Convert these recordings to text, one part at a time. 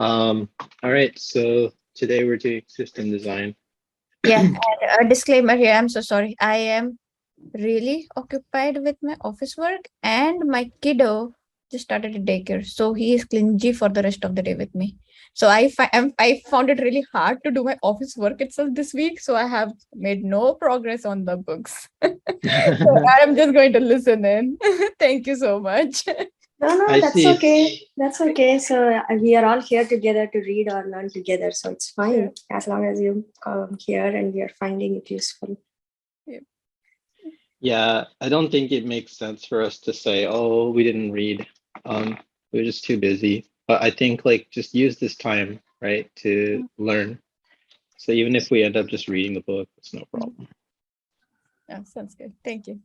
All right, so today we're doing system design. Yeah, and a disclaimer here. I'm so sorry. I am really occupied with my office work, and my kiddo just started a daycare, so he is clingy for the rest of the day with me. So I found it really hard to do my office work itself this week. So I have made no progress on the books. So I'm just going to listen in. Thank you so much. No, I that's see. okay. That's okay. So we are all here together to read or learn together. So it's fine as long as you come here and we are finding it useful. Yeah, I don't think it makes sense for us to say, oh, we didn't read. We're just too busy. But I think like just use this time, right, to learn. So even if we end up just reading the book, it's no problem. Yeah, sounds good. Thank you.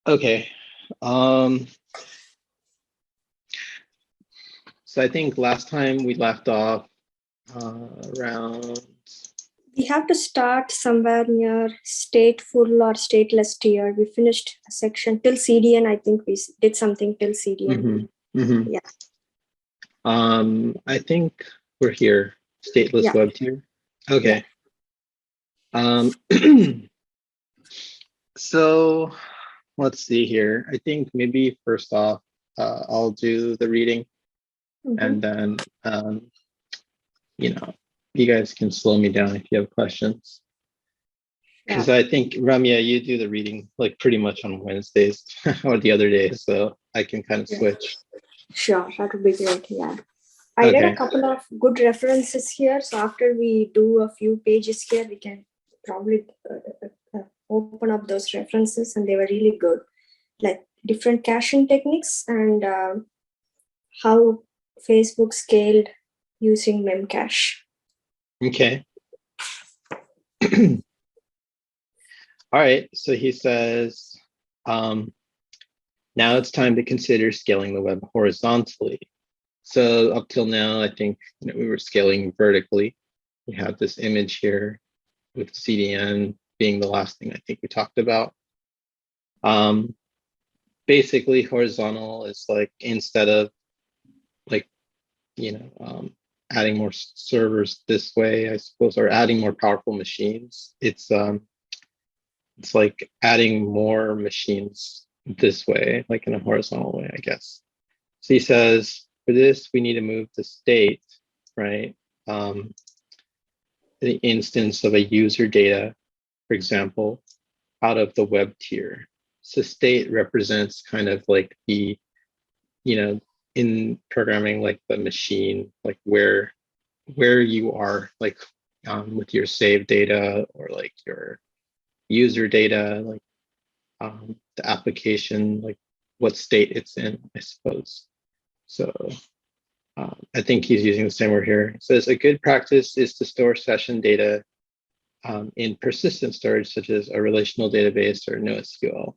Okay. So I think last time we left off around. We have to start somewhere near stateful or stateless tier. We finished a section till CDN. I think we did something till CDN. Yeah. I think we're here. Stateless web tier. Okay. Yeah. So let's see here. I think maybe first off, I'll do the reading, and then you guys can slow me down if you have questions. Because I think Ramya, you do the reading like pretty much on Wednesdays or the other days, so I can kind of switch. Sure, that would be great. Yeah. I read a couple of good references here. So after we do a few pages here, we can probably open up those references, and they were really good. Like different caching techniques and how Facebook scaled using Memcache. Okay. All right, so he says, now it's time to consider scaling the web horizontally. So up till now, I think we were scaling vertically. We have this image here with CDN being the last thing I think we talked about. Basically, horizontal is like instead of like, adding more servers this way, I suppose, or adding more powerful machines, it's like adding more machines this way, like in a horizontal way, I guess. So he says, for this, we need to move the state, right? The instance of a user data, for example, out of the web tier. So state represents kind of like the, in programming, like the machine, like where you are, like with your saved data or like your user data, like the application, like what state it's in, I suppose. So I think he's using the same word here. It says a good practice is to store session data in persistent storage, such as a relational database or NoSQL.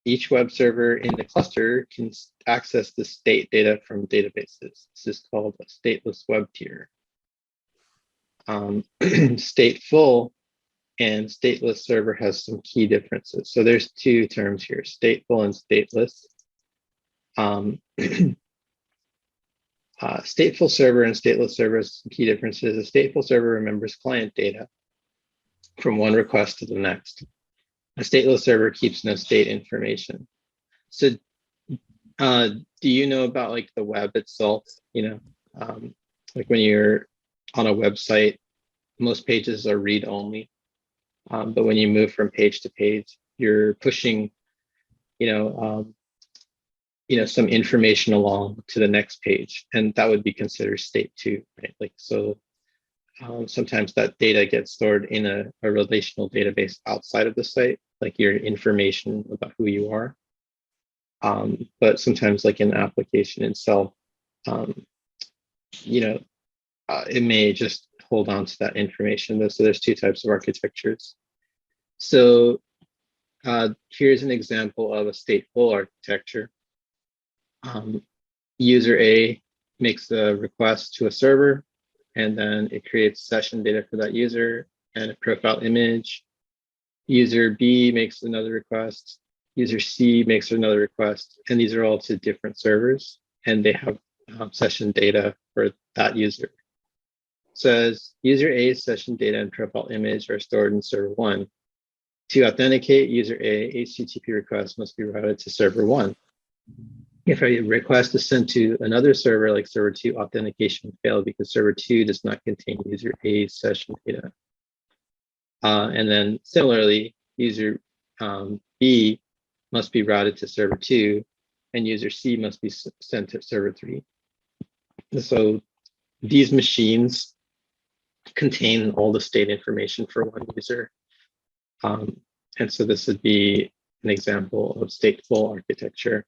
Each web server in the cluster can access the state data from databases. This is called a stateless web tier. Stateful and stateless server has some key differences. So there's two terms here, stateful and stateless. Stateful server and stateless server has some key differences. A stateful server remembers client data from one request to the next. A stateless server keeps no state information. So do you know about like the web itself? Like when you're on a website, most pages are read only. But when you move from page to page, you're pushing, some information along to the next page, and that would be considered state 2, right? Like, so sometimes that data gets stored in a relational database outside of the site, like your information about who you are. But sometimes like in the application itself, it may just hold on to that information. So there's two types of architectures. So here's an example of a stateful architecture. User A makes a request to a server, and then it creates session data for that user and a profile image. User B makes another request. User C makes another request, and these are all to different servers, and they have session data for that user. Says user A's session data and profile image are stored in server 1. To authenticate user A, HTTP request must be routed to server 1. If a request is sent to another server like server 2, authentication will fail because server 2 does not contain user A's session data. And then similarly, user B must be routed to server 2, and user C must be sent to server 3. So these machines contain all the state information for one user. And so this would be an example of stateful architecture.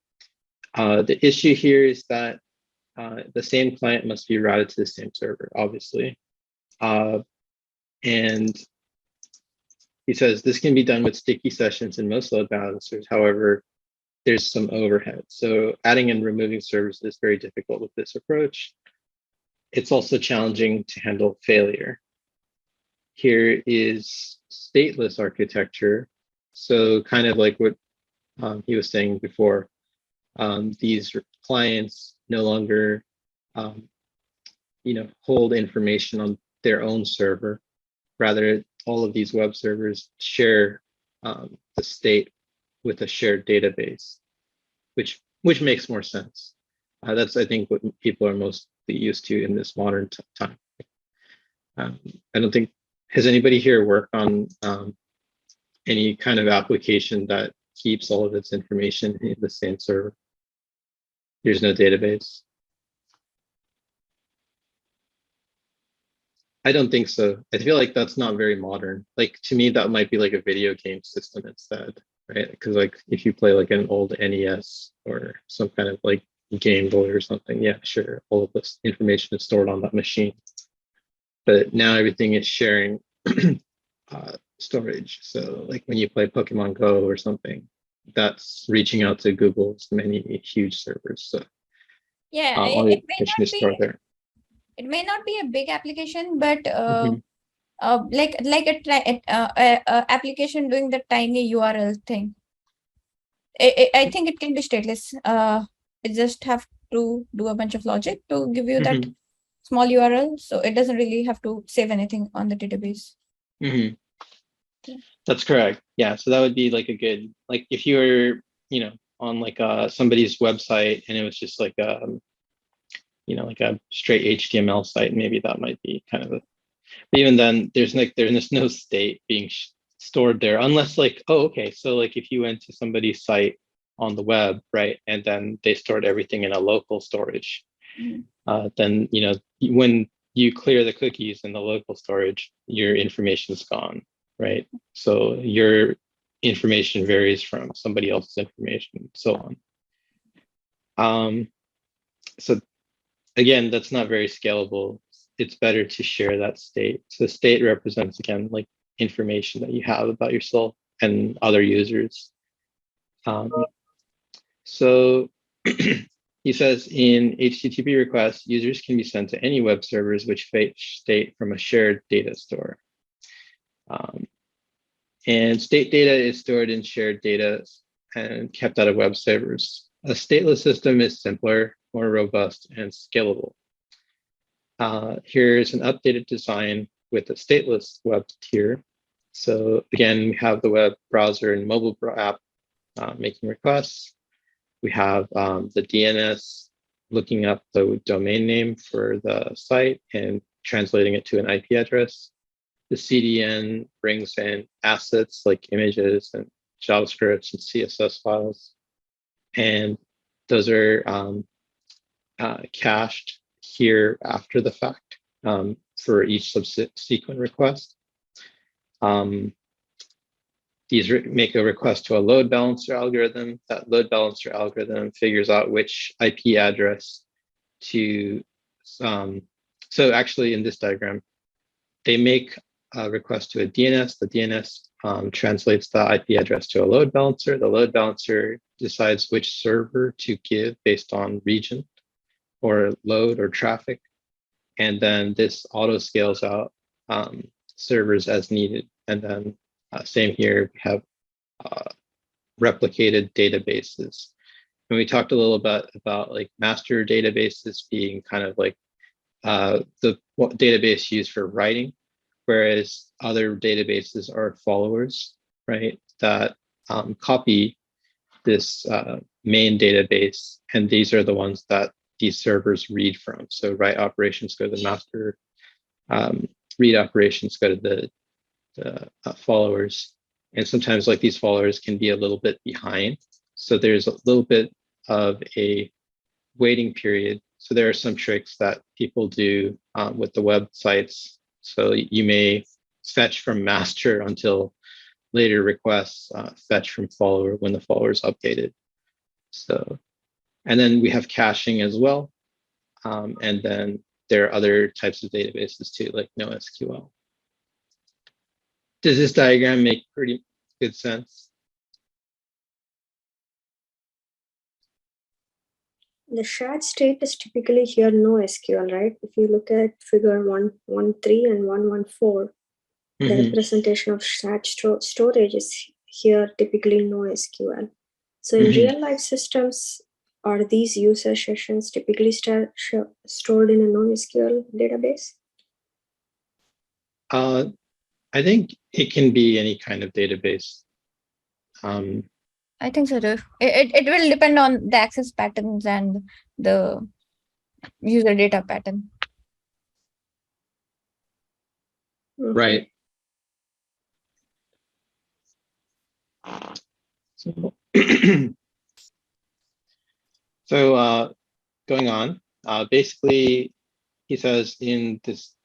The issue here is that the same client must be routed to the same server, obviously. And he says this can be done with sticky sessions in most load balancers. However, there's some overhead. So adding and removing servers is very difficult with this approach. It's also challenging to handle failure. Here is stateless architecture. So kind of like what he was saying before, these clients no longer hold information on their own server. Rather, all of these web servers share the state with a shared database, which makes more sense. That's, I think, what people are mostly used to in this modern time. I don't think, has anybody here worked on any kind of application that keeps all of its information in the same server? There's no database. I don't think so. I feel like that's not very modern. Like, to me, that might be like a video game system instead, right? Because like if you play like an old NES or some kind of like Game Boy or something, yeah, sure, all of this information is stored on that machine. But now everything is sharing storage. So like when you play Pokemon Go or something, that's reaching out to Google's many huge servers. So yeah, all the information is stored there. It may not be a big application, but Mhm. like a application doing the tiny URL thing. I think it can be stateless. It just have to do a bunch of logic to give you that small URL, so it doesn't really have to save anything on the database. Mhm. That's correct. Yeah, so that would be like a good, like if you were, on like somebody's website and it was just like like a straight HTML site, maybe that might be kind of a. But even then, there's no state being stored there, unless like, oh, okay, so like if you went to somebody's site on the web, right, and then they stored everything in a local storage, then when you clear the cookies in the local storage, your information is gone, right? So your information varies from somebody else's information, and so on. So again, that's not very scalable. It's better to share that state. So state represents, again, like information that you have about yourself and other users. So he says in HTTP requests, users can be sent to any web servers which fetch state from a shared data store. And state data is stored in shared data and kept out of web servers. A stateless system is simpler, more robust, and scalable. Here's an updated design with a stateless web tier. So again, we have the web browser and mobile app making requests. We have the DNS looking up the domain name for the site and translating it to an IP address. The CDN brings in assets like images and JavaScript and CSS files. And those are cached here after the fact for each subsequent request. These make a request to a load balancer algorithm. That load balancer algorithm figures out which IP address to. So actually, in this diagram, they make a request to a DNS. The DNS translates the IP address to a load balancer. The load balancer decides which server to give based on region or load or traffic. And then this auto scales out servers as needed. And then same here, we have replicated databases. And we talked a little bit about like master databases being kind of like the database used for writing, whereas other databases are followers, right? That copy this main database, and these are the ones that these servers read from. So write operations go to the master, read operations go to the followers. And sometimes like these followers can be a little bit behind. So there's a little bit of a waiting period. So there are some tricks that people do with the websites. So you may fetch from master until later requests fetch from follower when the follower is updated. So, and then we have caching as well. And then there are other types of databases too, like NoSQL. Does this diagram make pretty good sense? The shared state is typically here NoSQL, right? If you look at figure 113 and 114, the representation of shared storage is here typically NoSQL. So in real life systems, are these user sessions typically stored in a NoSQL database? I think it can be any kind of database. I think so too. It will depend on the access patterns and the user data pattern. Right. So, going on, basically, he says in this,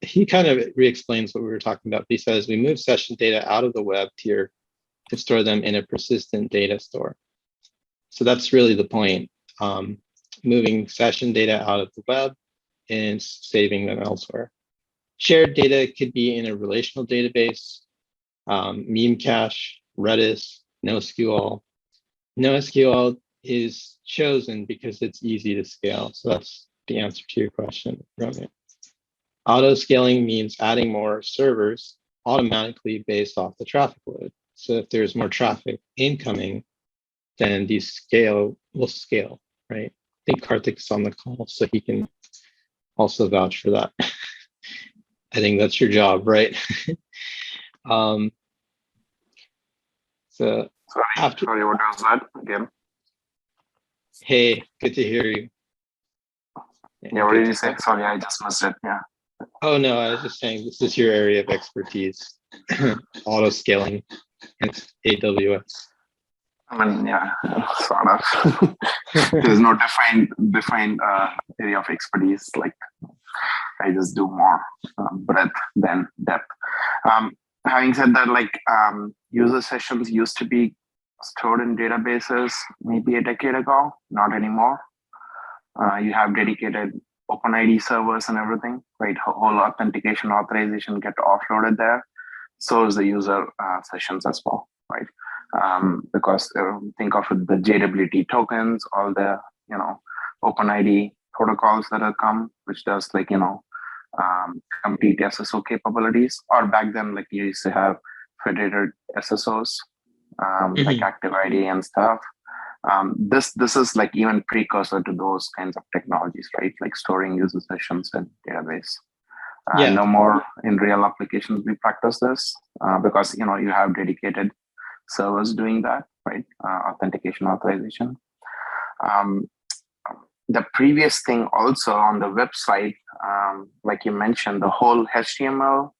he kind of re-explains what we were talking about. He says, we move session data out of the web tier to store them in a persistent data store. So that's really the point, moving session data out of the web and saving them elsewhere. Shared data could be in a relational database, meme cache, Redis, NoSQL. NoSQL is chosen because it's easy to scale. So that's the answer to your question, Rohit. Auto scaling means adding more servers automatically based off the traffic load. So if there's more traffic incoming, then these will scale, right? I think Karthik's on the call, so he can also vouch for that. I think that's your job, right? So sorry, what was that again? Hey, good to hear you. Yeah, what did you say? Sorry, I just missed it. Yeah. Oh no, I was just saying this is your area of expertise, auto scaling and AWS. I mean, yeah, sort of. There's no defined area of expertise. Like I just do more breadth than depth. Having said that, like user sessions used to be stored in databases maybe a decade ago, not anymore. You have dedicated OpenID servers and everything, right? Whole authentication authorization get offloaded there. So is the user sessions as well, right? Because think of it, the JWT tokens, all the OpenID protocols that have come, which does like complete SSO capabilities. Or back then, like you used to have federated SSOs, like Active ID and stuff. This is like even precursor to those kinds of technologies, right? Like storing user sessions in database. No more in real applications we practice this because you have dedicated servers doing that, right? Authentication authorization. The previous thing also on the website, like you mentioned, the whole HTML,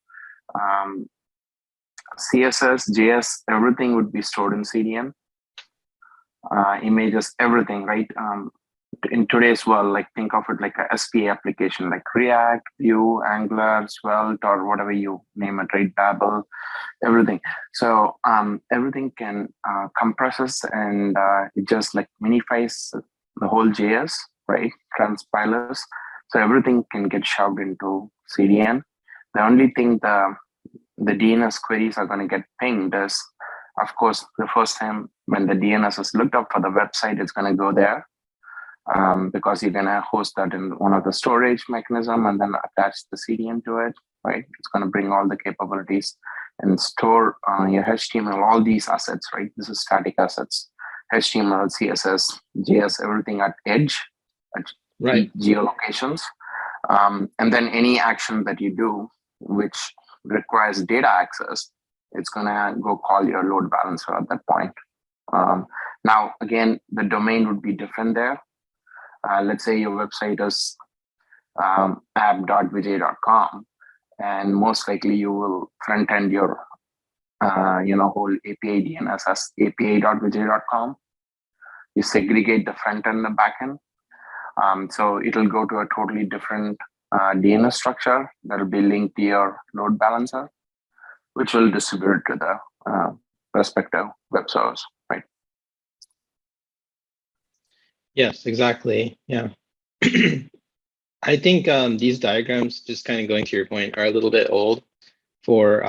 CSS, JS, everything would be stored in CDN. Images, everything, right? In today's world, like think of it like a SPA application, like React, Vue, Angular, Svelte, or whatever you name it, right? Babel, everything. So everything can compresses and it just like minifies the whole JS, right? Transpilers. So everything can get shoved into CDN. The only thing the DNS queries are going to get pinged is, of course, the first time when the DNS is looked up for the website, it's going to go there because you're going to host that in one of the storage mechanism and then attach the CDN to it, right? It's going to bring all the capabilities and store your HTML, all these assets, right? This is static assets. HTML, CSS, JS, everything at edge, at Right. geolocations. And then any action that you do, which requires data access, it's gonna go call your load balancer at that point. Now, again, the domain would be different there. Let's say your website is app.vijay.com, and most likely you will front end your whole API DNS as api.vijay.com. You segregate the front end and the back end. So it'll go to a totally different DNS structure that'll be linked to your load balancer, which will distribute to the respective web servers, right? Yes, exactly. Yeah. I think these diagrams, just kind of going to your point, are a little bit old for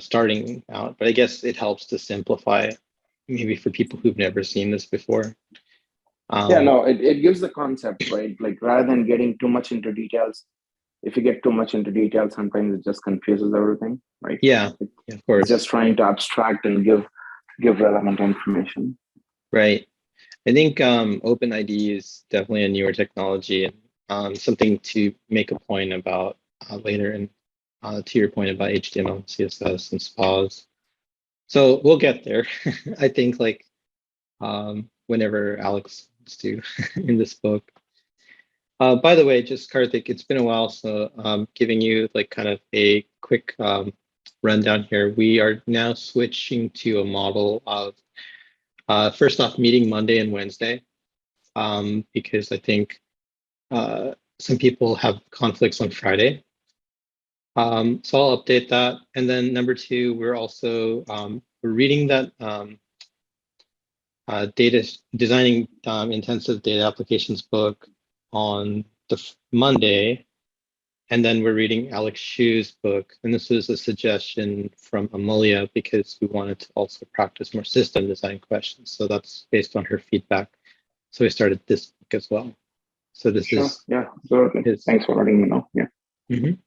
starting out, but I guess it helps to simplify maybe for people who've never seen this before. Yeah, no, it gives the concept, right? Like rather than getting too much into details, if you get too much into details, sometimes it just confuses everything, right? Yeah, of course. It's just trying to abstract and give relevant information. Right. I think OpenID is definitely a newer technology and something to make a point about later. And to your point about HTML, CSS, and SPAs. So we'll get there. I think like whenever Alex wants to in this book. By the way, just Karthik, it's been a while, so giving you like kind of a quick rundown here. We are now switching to a model of first off, meeting Monday and Wednesday, because I think some people have conflicts on Friday. So I'll update that. And then number two, we're also we're reading that designing intensive data applications book on the Monday. And then we're reading Alex Shu's book. And this was a suggestion from Amelia because we wanted to also practice more system design questions. So that's based on her feedback. So we started this book as well. So this is. Yeah, absolutely. Thanks for letting me know. Yeah. Mm-hmm.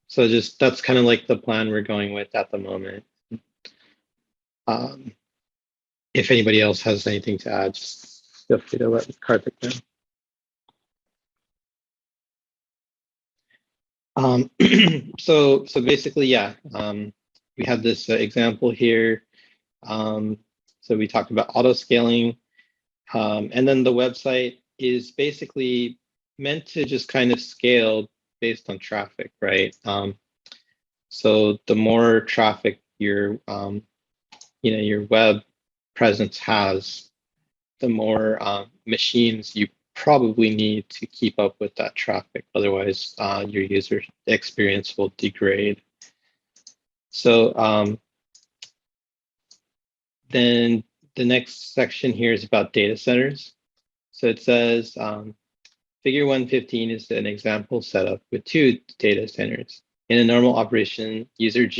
So just that's kind of like the plan we're going with at the moment. If anybody else has anything to add, just feel free to let Karthik know. So basically, yeah, we have this example here. So we talked about auto scaling, and then the website is basically meant to just kind of scale based on traffic, right? So the more traffic your your web presence has, the more machines you probably need to keep up with that traffic. Otherwise, your user experience will degrade. So then the next section here is about data centers. So it says figure 115 is an example setup with two data centers. In a normal operation, users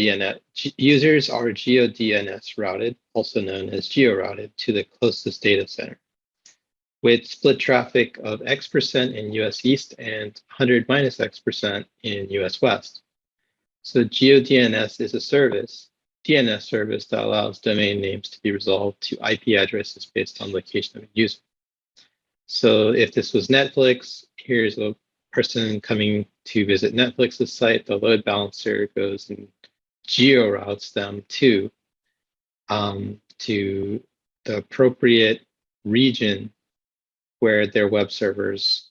are GeoDNS routed, also known as geo-routed, to the closest data center, with split traffic of X% in US East and 100 minus X% in US West. So GeoDNS is a DNS service that allows domain names to be resolved to IP addresses based on location of a user. So if this was Netflix, here's a person coming to visit Netflix's site, the load balancer goes and geo-routes them to the appropriate region where their web servers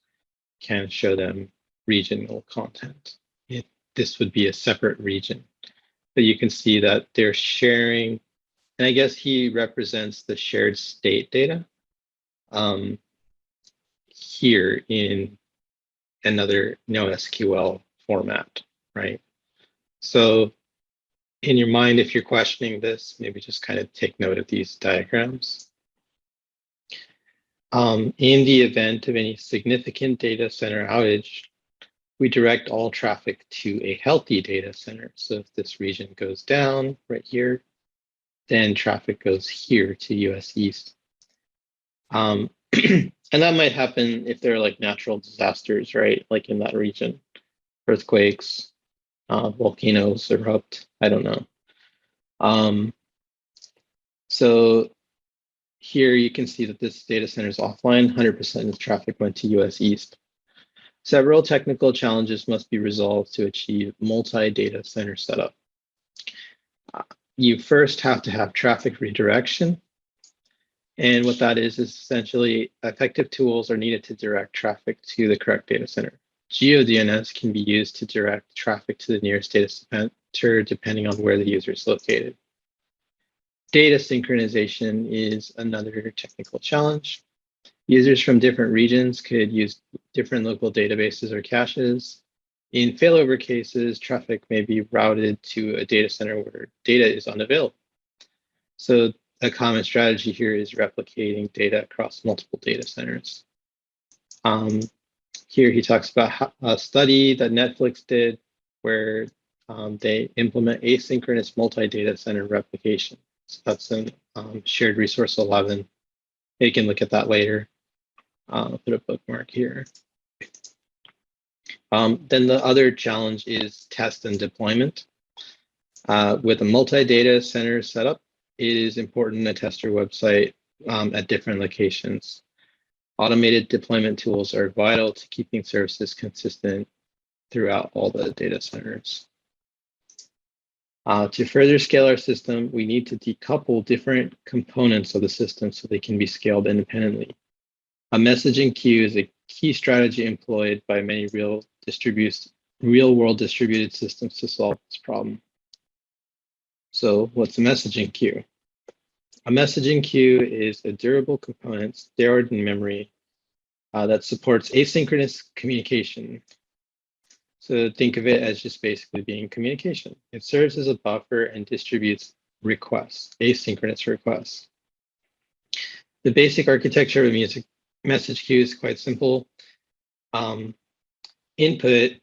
can show them regional content. This would be a separate region. But you can see that they're sharing, and I guess he represents the shared state data here in another NoSQL format, right? So in your mind, if you're questioning this, maybe just kind of take note of these diagrams. In the event of any significant data center outage, we direct all traffic to a healthy data center. So if this region goes down right here, then traffic goes here to US East. And that might happen if there are like natural disasters, right? Like in that region, earthquakes, volcanoes erupt, I don't know. So here you can see that this data center is offline, 100% of traffic went to US East. Several technical challenges must be resolved to achieve multi-data center setup. You first have to have traffic redirection. And what that is essentially effective tools are needed to direct traffic to the correct data center. GeoDNS can be used to direct traffic to the nearest data center depending on where the user is located. Data synchronization is another technical challenge. Users from different regions could use different local databases or caches. In failover cases, traffic may be routed to a data center where data is unavailable. So a common strategy here is replicating data across multiple data centers. Here he talks about a study that Netflix did where they implement asynchronous multi-data center replication. So that's in shared resource 11. You can look at that later. I'll put a bookmark here. Then the other challenge is test and deployment. With a multi-data center setup, it is important to test your website at different locations. Automated deployment tools are vital to keeping services consistent throughout all the data centers. To further scale our system, we need to decouple different components of the system so they can be scaled independently. A messaging queue is a key strategy employed by many real-world distributed systems to solve this problem. So what's a messaging queue? A messaging queue is a durable component stored in memory that supports asynchronous communication. So think of it as just basically being communication. It serves as a buffer and distributes requests, asynchronous requests. The basic architecture of a message queue is quite simple. Input,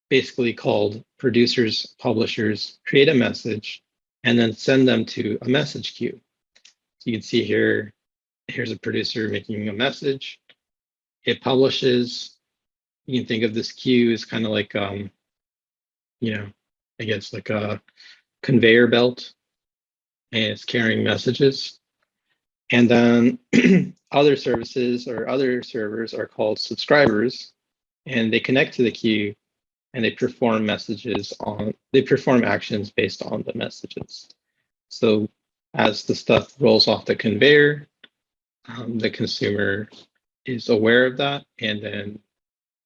basically called producers, publishers, create a message, and then send them to a message queue. So you can see here, here's a producer making a message. It publishes. You can think of this queue as kind of like, you know, I guess like a conveyor belt, and it's carrying messages. And then other services or other servers are called subscribers, and they connect to the queue and they perform actions based on the messages. So as the stuff rolls off the conveyor, the consumer is aware of that and then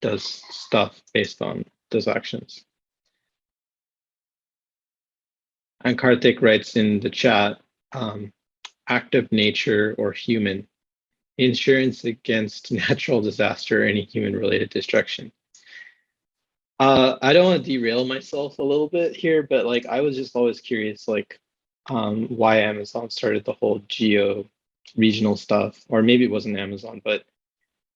does stuff based on those actions. And Karthik writes in the chat, active nature or human, insurance against natural disaster or any human-related destruction. I don't want to derail myself a little bit here, but like I was just always curious, like why Amazon started the whole geo regional stuff, or maybe it wasn't Amazon, but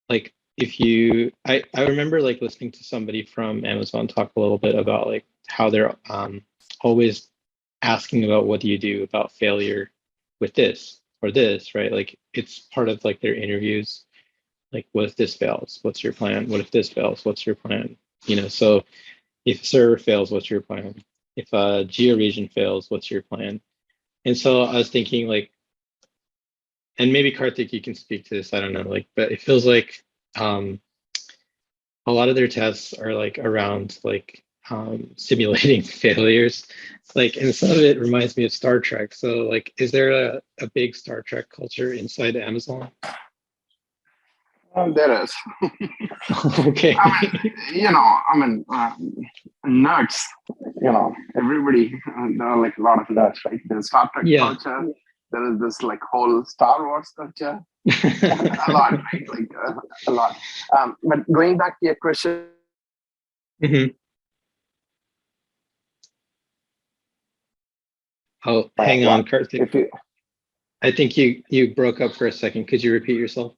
like if you, I remember like listening to somebody from Amazon talk a little bit about like how they're always asking about what do you do about failure with this or this, right? Like it's part of like their interviews. Like, what if this fails? What's your plan? What if this fails? What's your plan? You know, so if a server fails, what's your plan? If a geo region fails, what's your plan? And so I was thinking like, and maybe Karthik, you can speak to this, I don't know, like, but it feels like a lot of their tests are like around like simulating failures, like, and some of it reminds me of Star Trek. So like, is there a big Star Trek culture inside Amazon? There is. Okay. Nerds, everybody, there are like a lot of nerds, right? There's Star Trek culture. There is this like whole Star Wars culture. A lot, right? Like a lot. But going back to your question. Mm-hmm. Oh, hang on, Karthik. I think you broke up for a second. Could you repeat yourself?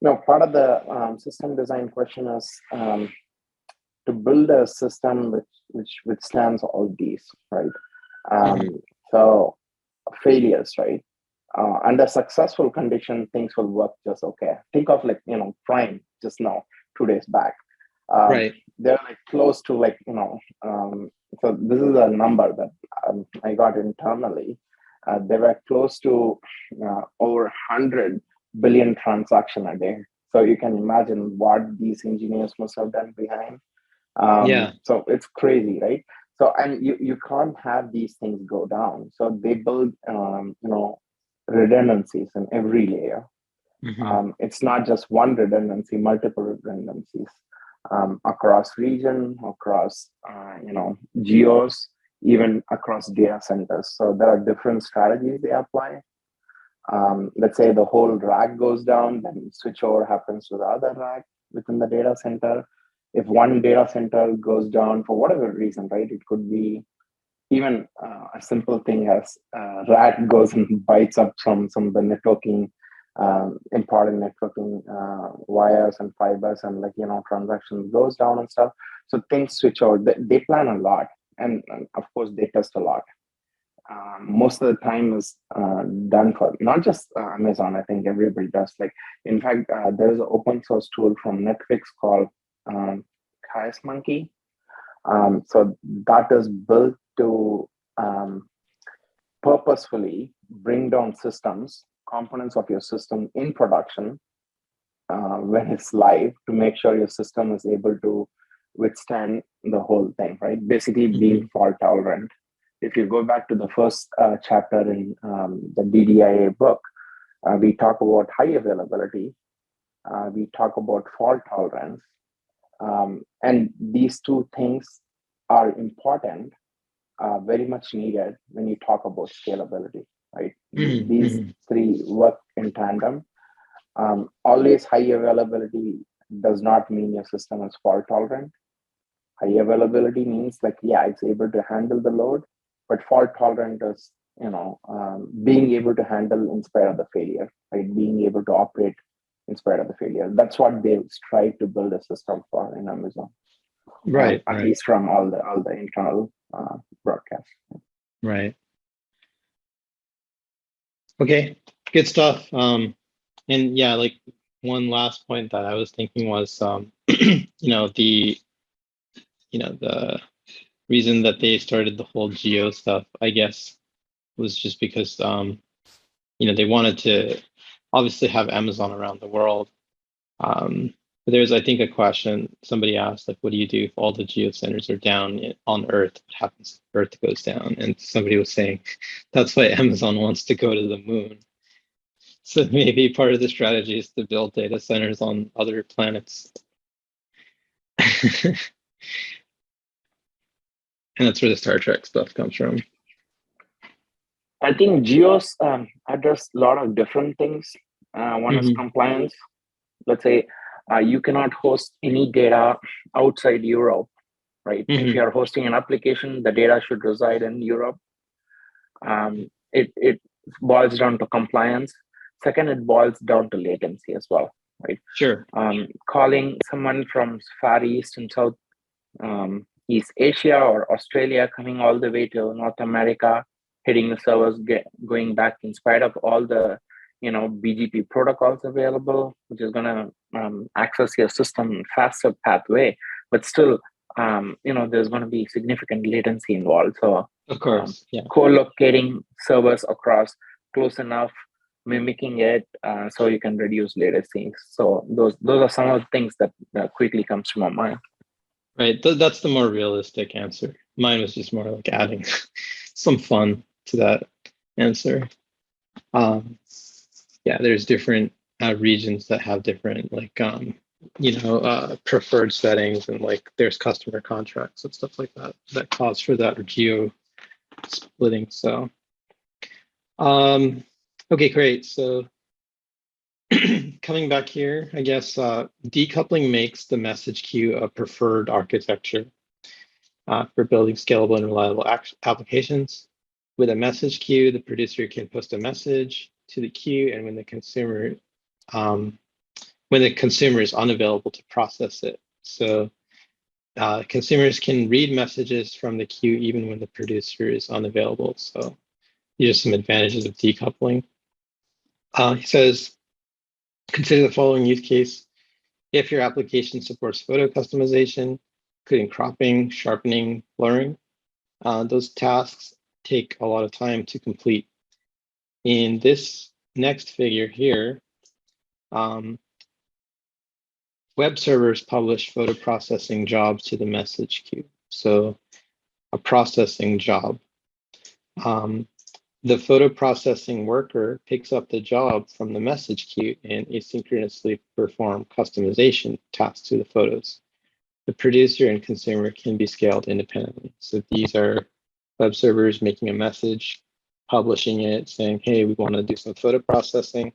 No, part of the system design question is to build a system which withstands all these, right? So failures, right? Under successful condition, things will work just okay. Think of like, Prime just now, 2 days back. Right. They're like close to like, so this is a number that I got internally. they were close to over 100 billion transactions a day. So you can imagine what these engineers must have done behind. So it's crazy, right? So, and you can't have these things go down. So they build, redundancies in every layer. It's not just one redundancy, multiple redundancies across region, across, geos, even across data centers. So there are different strategies they apply. Let's say the whole rack goes down, then switchover happens to the other rack within the data center. If one data center goes down for whatever reason, right? It could be even a simple thing as rat goes and bites up some of the networking, important networking wires and fibers, and transactions goes down and stuff. So things switch out. They plan a lot, and of course they test a lot. Most of the time is done for not just Amazon. I think everybody does. Like, in fact, there is an open source tool from Netflix called Chaos Monkey. So that is built to purposefully bring down systems, components of your system in production when it's live, to make sure your system is able to withstand the whole thing, right? Basically being fault tolerant. If you go back to the first chapter in the DDIA book, we talk about high availability, we talk about fault tolerance, and these two things are important, very much needed when you talk about scalability, right? These three work in tandem. Always high availability does not mean your system is fault tolerant. High availability means it's able to handle the load, but fault tolerant is, being able to handle in spite of the failure, right? Being able to operate in spite of the failure. That's what they strive to build a system for in Amazon. Right. At least from all the internal broadcasts. Right. Okay, good stuff. And yeah, like one last point that I was thinking was, the reason that they started the whole geo stuff, I guess, was just because, they wanted to obviously have Amazon around the world. But there's, I think, a question somebody asked, like, what do you do if all the geo centers are down on Earth? What happens if Earth goes down? And somebody was saying, that's why Amazon wants to go to the moon. So maybe part of the strategy is to build data centers on other planets. And that's where the Star Trek stuff comes from. I think geos address a lot of different things. One is compliance. Let's say you cannot host any data outside Europe, right? If you are hosting an application, the data should reside in Europe. It boils down to compliance. Second, it boils down to latency as well, right? Sure. Calling someone from Far East and South East Asia or Australia, coming all the way to North America, hitting the servers, going back in spite of all the BGP protocols available, which is going to access your system in faster pathway, but still, there's going to be significant latency involved. So, of course, co-locating servers across close enough, mimicking it, so you can reduce latency. So those are some of the things that quickly comes to my mind. Right, that's the more realistic answer. Mine was just more like adding some fun to that answer. There's different regions that have different preferred settings, and there's customer contracts and stuff like that cause for that geo splitting. So okay, great. So coming back here, I guess decoupling makes the message queue a preferred architecture for building scalable and reliable applications. With a message queue, the producer can post a message to the queue, and when the consumer is unavailable to process it. So consumers can read messages from the queue even when the producer is unavailable. So these are some advantages of decoupling. He says, consider the following use case. If your application supports photo customization, including cropping, sharpening, blurring, those tasks take a lot of time to complete. In this next figure here, web servers publish photo processing jobs to the message queue. So a processing job. The photo processing worker picks up the job from the message queue and asynchronously perform customization tasks to the photos. The producer and consumer can be scaled independently. So these are web servers making a message, publishing it, saying, hey, we want to do some photo processing,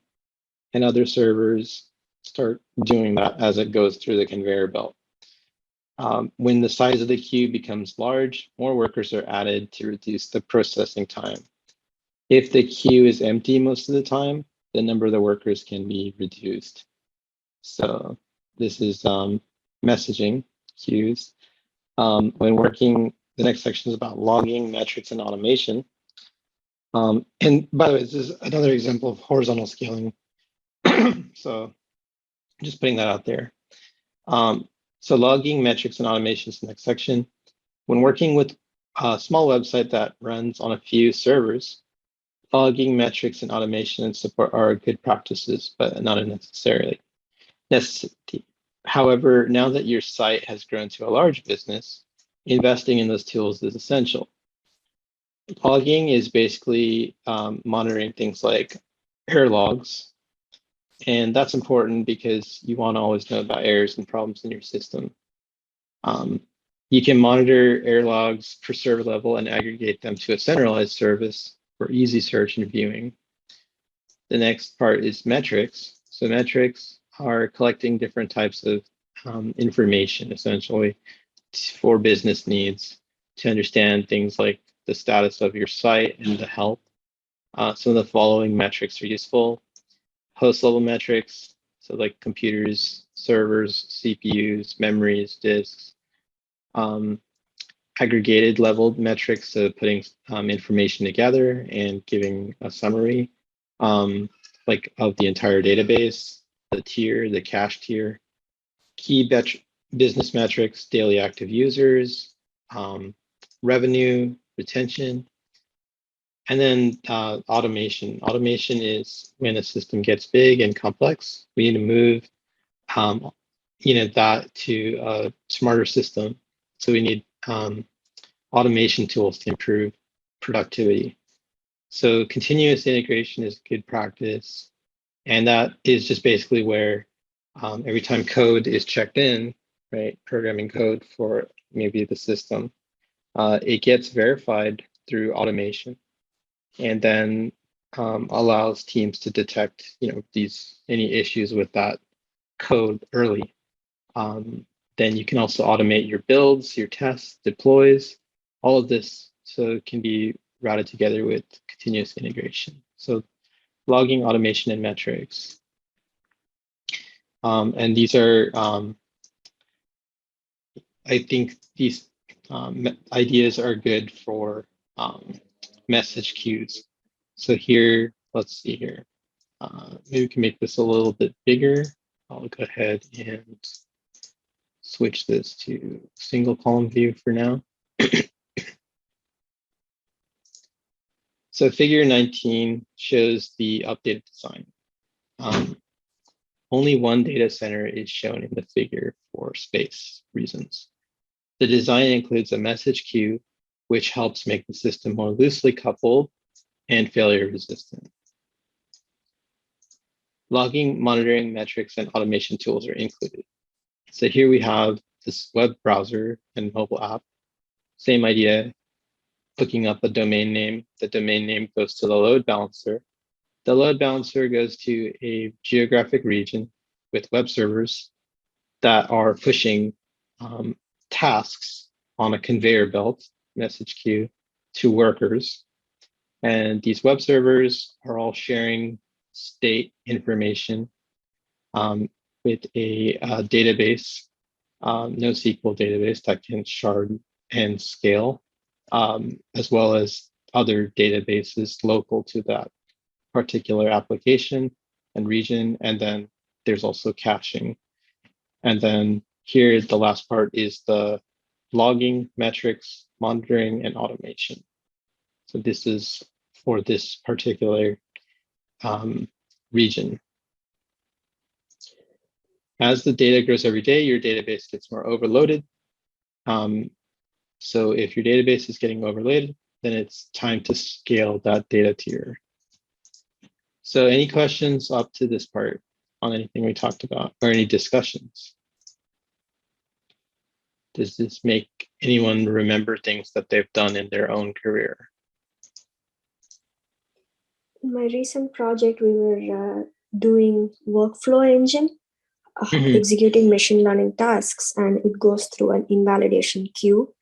and other servers start doing that as it goes through the conveyor belt. When the size of the queue becomes large, more workers are added to reduce the processing time. If the queue is empty most of the time, the number of the workers can be reduced. So this is messaging queues. When working, the next section is about logging, metrics, and automation. And by the way, this is another example of horizontal scaling. So just putting that out there. So logging, metrics, and automation is the next section. When working with a small website that runs on a few servers, logging, metrics, and automation and support are good practices, but not a necessarily necessity. However, now that your site has grown to a large business, investing in those tools is essential. Logging is basically monitoring things like error logs. And that's important because you want to always know about errors and problems in your system. You can monitor error logs per server level and aggregate them to a centralized service for easy search and viewing. The next part is metrics. So metrics are collecting different types of information, essentially, for business needs to understand things like the status of your site and the health. Some of the following metrics are useful. Host level metrics, so like computers, servers, CPUs, memories, disks. Aggregated level metrics, so putting information together and giving a summary like of the entire database, the tier, the cache tier. Key business metrics, daily active users, revenue, retention. And then automation. Automation is when a system gets big and complex, we need to move that to a smarter system. So we need automation tools to improve productivity. So continuous integration is good practice. And that is just basically where every time code is checked in, right, programming code for maybe the system, it gets verified through automation and then allows teams to detect, any issues with that code early. Then you can also automate your builds, your tests, deploys, all of this, so it can be routed together with continuous integration. So logging, automation, and metrics. And these are, I think these ideas are good for message queues. So here, let's see here. Maybe we can make this a little bit bigger. I'll go ahead and switch this to single column view for now. So figure 19 shows the updated design. Only one data center is shown in the figure for space reasons. The design includes a message queue, which helps make the system more loosely coupled and failure resistant. Logging, monitoring, metrics, and automation tools are included. So here we have this web browser and mobile app. Same idea, looking up a domain name. The domain name goes to the load balancer. The load balancer goes to a geographic region with web servers that are pushing tasks on a conveyor belt message queue to workers. And these web servers are all sharing state information with a database, NoSQL database that can shard and scale, as well as other databases local to that particular application and region. And then there's also caching. And then here, the last part is the logging, metrics, monitoring, and automation. So this is for this particular region. As the data grows every day, your database gets more overloaded. So if your database is getting overloaded, then it's time to scale that data tier. So any questions up to this part on anything we talked about, or any discussions? Does this make anyone remember things that they've done in their own career? In my recent project, we were doing workflow engine, executing machine learning tasks, and it goes through an invalidation queue.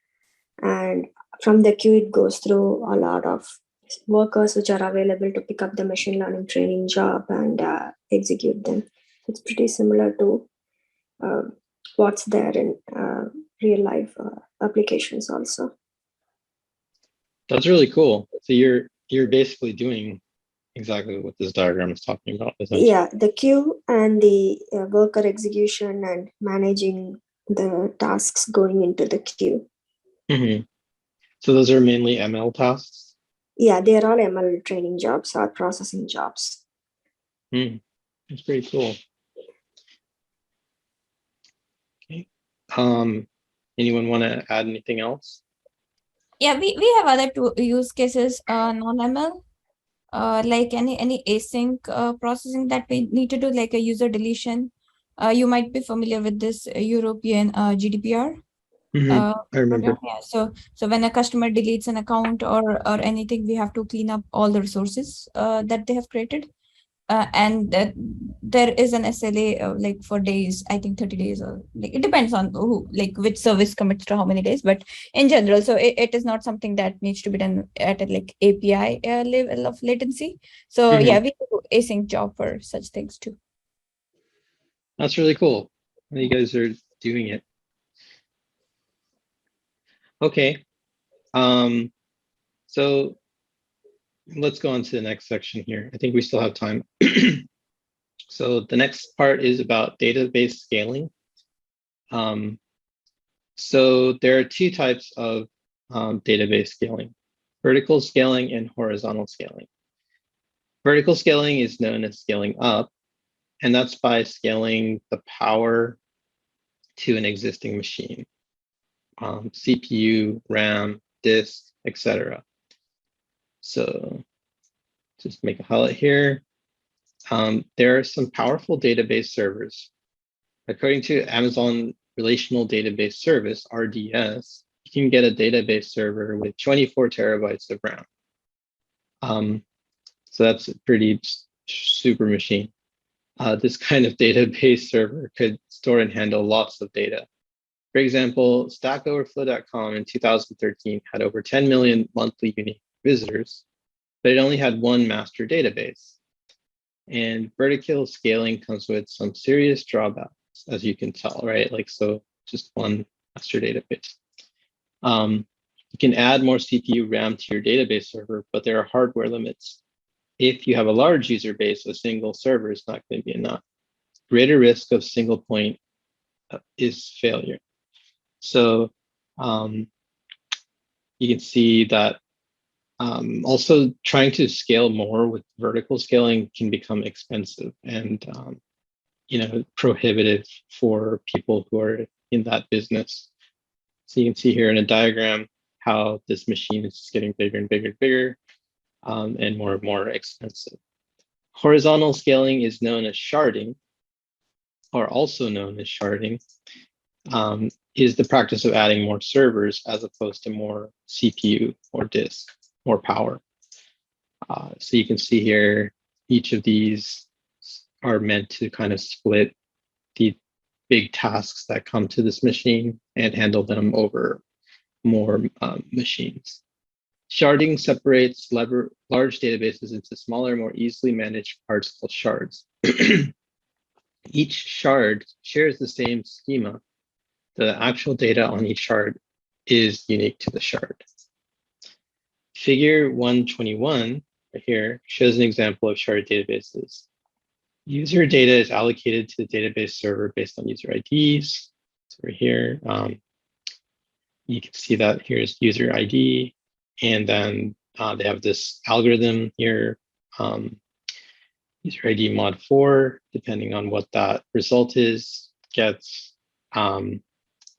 And from the queue, it goes through a lot of workers which are available to pick up the machine learning training job and execute them. It's pretty similar to what's there in real life applications also. That's really cool. So you're basically doing exactly what this diagram is talking about, isn't it? Yeah, the queue and the worker execution and managing the tasks going into the queue. So those are mainly ML tasks? Yeah, they are all ML training jobs or processing jobs. That's pretty cool. Okay. Anyone want to add anything else? Yeah, we have other two use cases, non-ML, like any async processing that we need to do, like a user deletion. You might be familiar with this European GDPR. I remember. Program. Yeah. So when a customer deletes an account or anything, we have to clean up all the resources that they have created. And there is an SLA like for days, I think 30 days, or like, it depends on who, like which service commits to how many days, but in general, so it is not something that needs to be done at a like API level of latency. So yeah, we do async job for such things too. That's really cool. You guys are doing it. Okay. So let's go on to the next section here. I think we still have time. So the next part is about database scaling. So there are two types of database scaling: vertical scaling and horizontal scaling. Vertical scaling is known as scaling up, and that's by scaling the power to an existing machine, CPU, RAM, disk, etc. So just make a highlight here. There are some powerful database servers. According to Amazon Relational Database Service, RDS, you can get a database server with 24 terabytes of RAM. So that's a pretty super machine. This kind of database server could store and handle lots of data. For example, StackOverflow.com in 2013 had over 10 million monthly unique visitors, but it only had one master database. And vertical scaling comes with some serious drawbacks, as you can tell, right? Like, so just one master database. You can add more CPU RAM to your database server, but there are hardware limits. If you have a large user base, a single server is not going to be enough. Greater risk of single point is failure. So you can see that also trying to scale more with vertical scaling can become expensive and prohibitive for people who are in that business. So you can see here in a diagram how this machine is getting bigger and bigger and bigger and more expensive. Horizontal scaling is known as sharding, or also known as sharding, is the practice of adding more servers as opposed to more CPU or disk, more power. So you can see here, each of these are meant to kind of split the big tasks that come to this machine and handle them over more machines. Sharding separates large databases into smaller, more easily managed parts called shards. Each shard shares the same schema. The actual data on each shard is unique to the shard. Figure 121 right here shows an example of sharded databases. User data is allocated to the database server based on user IDs. So right here, you can see that here's user ID, and then they have this algorithm here. user ID mod 4, depending on what that result is, gets the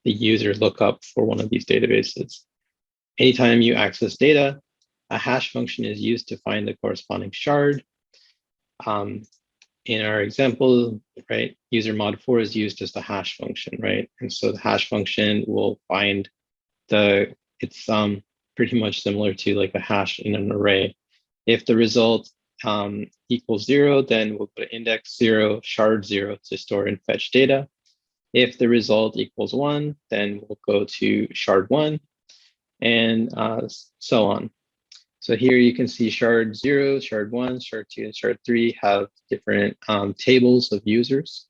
user lookup for one of these databases. Anytime you access data, a hash function is used to find the corresponding shard. In our example, right, user mod 4 is used as the hash function, right? And so the hash function will find it's pretty much similar to like a hash in an array. If the result equals 0, then we'll put index 0, shard 0 to store and fetch data. If the result equals 1, then we'll go to shard 1 and so on. So here you can see shard 0, shard 1, shard 2, and shard 3 have different tables of users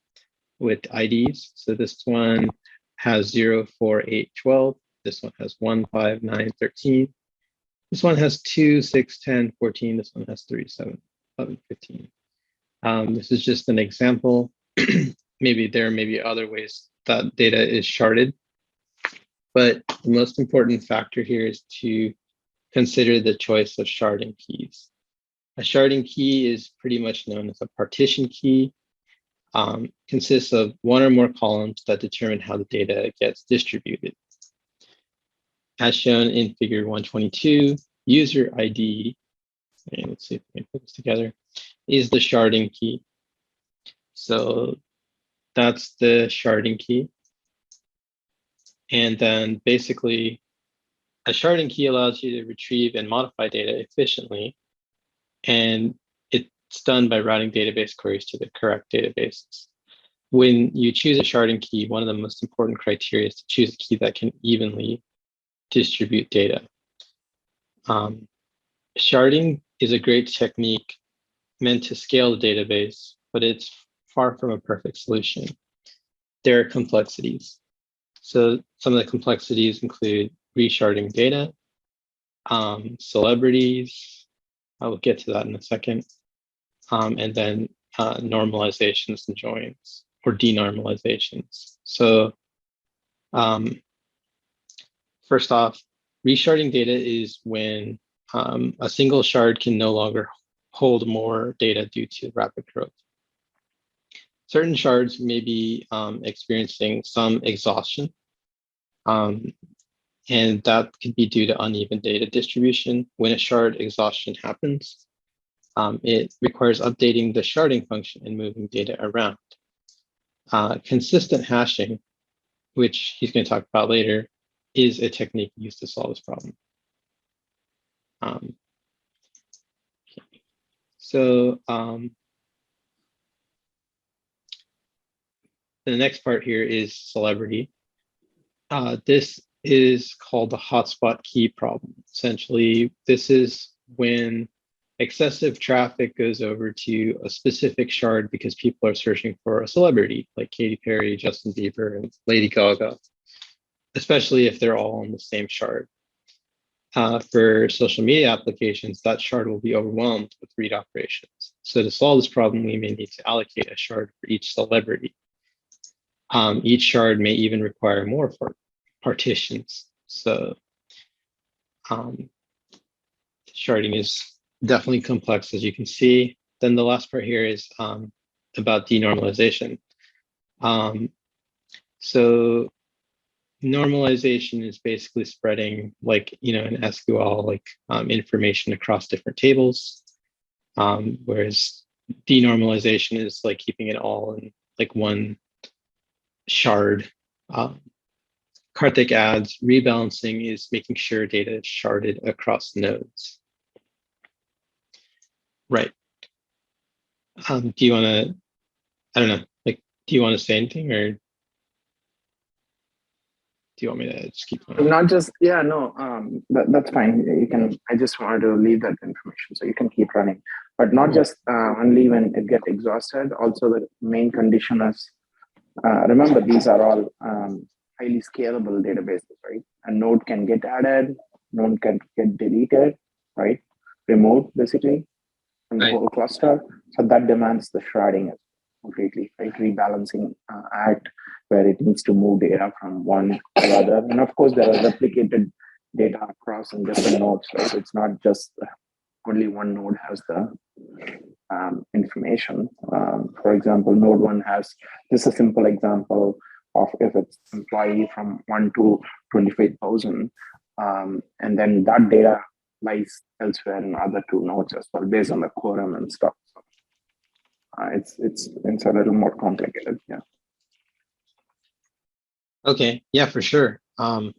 with IDs. So this one has 0, 4, 8, 12. This one has 1, 5, 9, 13. This one has 2, 6, 10, 14. This one has 3, 7, 11, 15. This is just an example. Maybe there may be other ways that data is sharded. But the most important factor here is to consider the choice of sharding keys. A sharding key is pretty much known as a partition key. Consists of one or more columns that determine how the data gets distributed. As shown in figure 122, user ID, and let's see if we can put this together, is the sharding key. So that's the sharding key. And then basically, a sharding key allows you to retrieve and modify data efficiently. And it's done by routing database queries to the correct databases. When you choose a sharding key, one of the most important criteria is to choose a key that can evenly distribute data. Sharding is a great technique meant to scale the database, but it's far from a perfect solution. There are complexities. So some of the complexities include resharding data, celebrities, I will get to that in a second, and then normalizations and joins or denormalizations. So first off, resharding data is when a single shard can no longer hold more data due to rapid growth. Certain shards may be experiencing some exhaustion, and that could be due to uneven data distribution. When a shard exhaustion happens, it requires updating the sharding function and moving data around. Consistent hashing, which he's going to talk about later, is a technique used to solve this problem. So the next part here is celebrity. This is called the hotspot key problem. Essentially, this is when excessive traffic goes over to a specific shard because people are searching for a celebrity like Katy Perry, Justin Bieber, and Lady Gaga, especially if they're all on the same shard. For social media applications, that shard will be overwhelmed with read operations. So to solve this problem, we may need to allocate a shard for each celebrity. Each shard may even require more partitions. So sharding is definitely complex, as you can see. Then the last part here is about denormalization. So normalization is basically spreading, like, in SQL, like information across different tables, whereas denormalization is like keeping it all in like one shard. Karthik adds, rebalancing is making sure data is sharded across nodes. Right. Do you want to, I don't know, like, do you want to say anything, or do you want me to just keep going? Not just, yeah, no, that's fine. You can, I just wanted to leave that information so you can keep running, but not just only when it gets exhausted. Also, the main condition is, remember, these are all highly scalable databases, right? A node can get added, node can get deleted, right? Removed, basically, from the whole cluster. So that demands the sharding completely, right? Rebalancing act where it needs to move data from one to the other. And of course, there are replicated data across in different nodes, right? It's not just only one node has the information. For example, node 1 has just a simple example of if it's employee from 1 to 25,000, and then that data lies elsewhere in other two nodes as well, based on the quorum and stuff. So, it's a little more complicated. Yeah. Okay. Yeah, for sure. So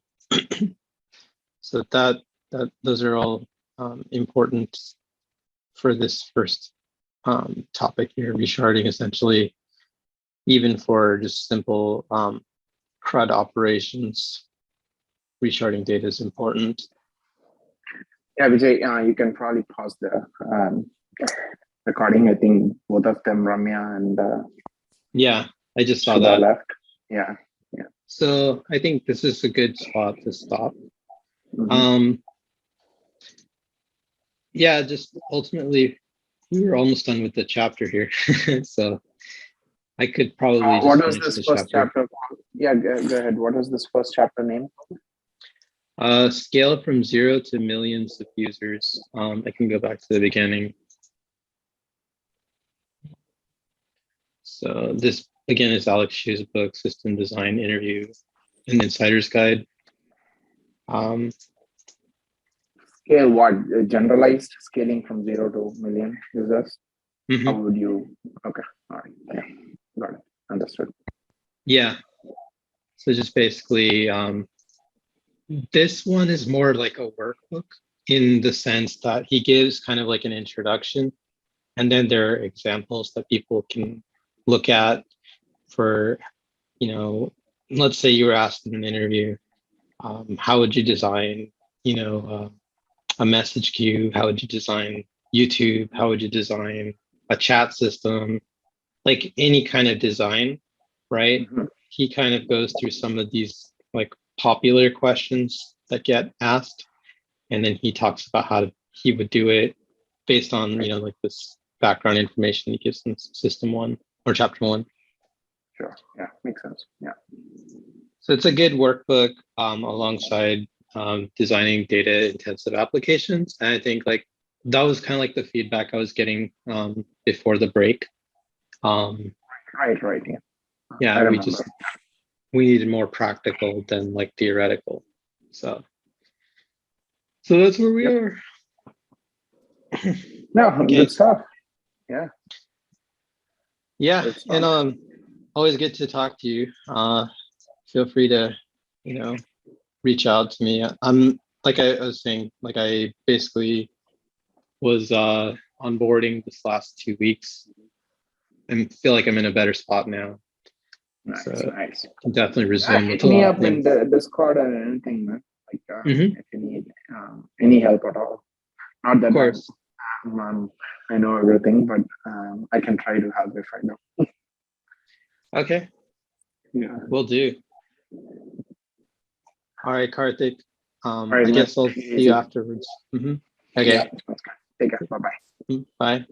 those are all important for this first topic here, resharding. Essentially, even for just simple CRUD operations, resharding data is important. Yeah, Vijay, you can probably pause the recording. I think both of them, Ramya and Yeah, I just saw Shubha that. left. Yeah. So I think this is a good spot to stop. Mhm. Yeah, just ultimately, we were almost done with the chapter here. So I could probably just What was finish this the first chapter called? Yeah, go ahead. What was this first chapter name? Scale from 0 to millions of users. I can go back to the beginning. So this, again, is Alex Shu's book, System Design Interview, an Insider's Guide. Scale what? Generalized scaling from 0 to million users? Mhm. How would you? Okay, all right, yeah, got it, understood. Yeah, so just basically, this one is more like a workbook in the sense that he gives kind of like an introduction, and then there are examples that people can look at for, you know, let's say you were asked in an interview, how would you design, a message queue? How would you design YouTube? How would you design a chat system? Like any kind of design, right? Mhm. He kind of goes through some of these like popular questions that get asked, and then he talks about how he would do it based on, like this background information he gives in system 1 or chapter 1. Sure, yeah, makes sense. Yeah. So it's a good workbook alongside designing data intensive applications. And I think like that was kind of like the feedback I was getting before the break. Right, yeah. Yeah, I we remember. needed more practical than like theoretical. So that's where we are. No, Okay. good stuff. Yeah. Yeah, Good stuff. and always good to talk to you. Feel free to, reach out to me. I'm like I was saying, like I basically was onboarding this last 2 weeks and feel like I'm in a better spot now. Nice, So nice. can definitely resume with Hit a me lot up of in things. the Discord or anything, man. Like Mhm. if you need any help at all. Not that Of course. I know everything, but I can try to help if I know. Okay. Yeah. Will do. All right, Karthik. All right, I man. guess I'll see you Easy. afterwards. Okay. Yeah, that's good. Take care. Bye-bye. Bye.